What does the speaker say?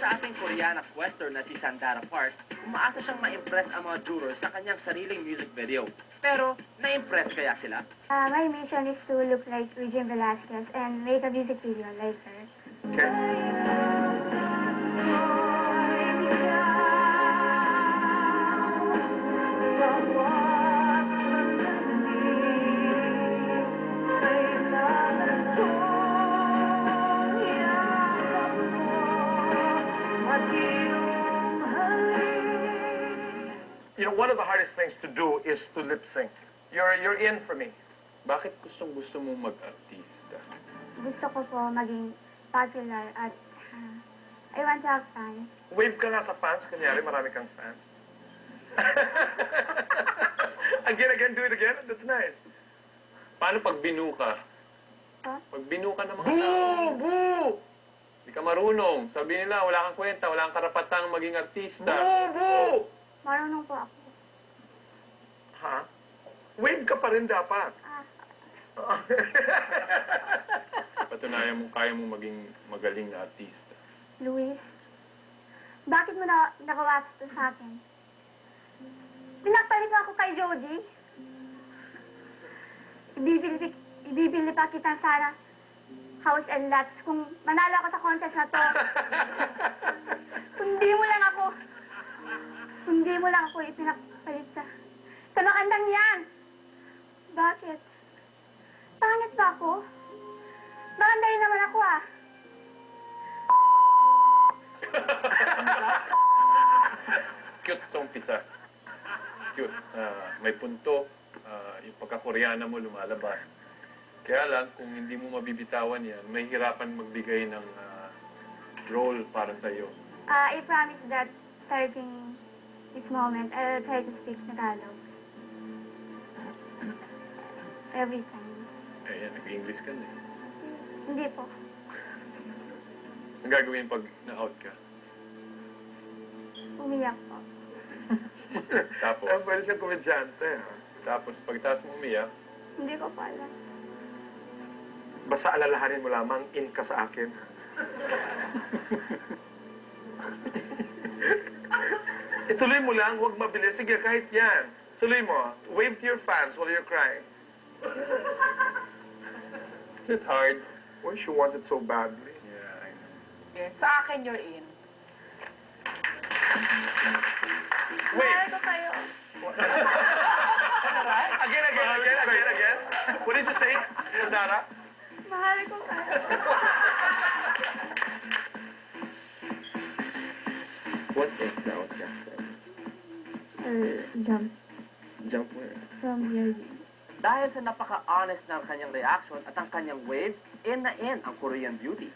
sa ating Koreana quester na si Sandara Park, umaasa siyang ma-impress ang mga jurors sa kanyang sariling music video. Pero, na-impress kaya sila? My mission is to look like Regine Velasquez and make a music video like her. You know, one of the hardest things to do is to lip sync. You're in for me. Bakit gusto mong mag-artista? Gusto ko po maging popular at I want to have fans. Wave ka nga sa fans, kunyari marami kang fans. Again, do it again. That's nice. Paano pag binu ka? Huh? Pag binu ka ng mga Boo! tao, Boo! hindi ka marunong. Sabi nila, wala kang kwenta, wala kang karapatang maging artista. Boo! Boo! Marunong po ako. Ha? Wave ka pa rin dapat. Patunayan mo, kaya mo maging magaling na artista. Luis, bakit mo nagawa ito sa akin? Pinagpalit mo ako kay Jody. Ibibili pa kita sana house and lots kung manalo ako sa contest na to. Kundi mo lang ako ipinagpalit sa makandang yan. Bakit? Pangit ba ako? Maganda rin naman ako ah. Cute sa umpisa. Cute. May punto. Yung pagka-Koreana mo lumalabas. Kaya lang, kung hindi mo mabibitawan yan, may hirapan magbigay ng role para sa'yo. I promise that starting this moment, I'll try to speak Tagalog. Every time. Ayan, nag-English ka na eh. Hindi po. Ang gagawin pag na-out ka? Umiyak po. Tapos, Pwede siyang komedyante. Ha? tapos pagtaas mo umiyak, Hindi ko pa alam. Basta alalahanin mo lamang, in ka sa akin. Ituloy mo lang, huwag mabilis. Sige, kahit yan. Tuloy mo. Wave to your fans while you're crying. is it hard? Well, she wants it so badly. Yeah, I know. Okay. Sa akin, you're in. Wait! Mahal ko kayo. Again. What did you say, Sandara? Mahal ko kayo. What is that? What's that? Jump Jump where? from here. Dahil sa napaka-honest ng kanyang reaction at ang kanyang wave, in na in ang Korean beauty.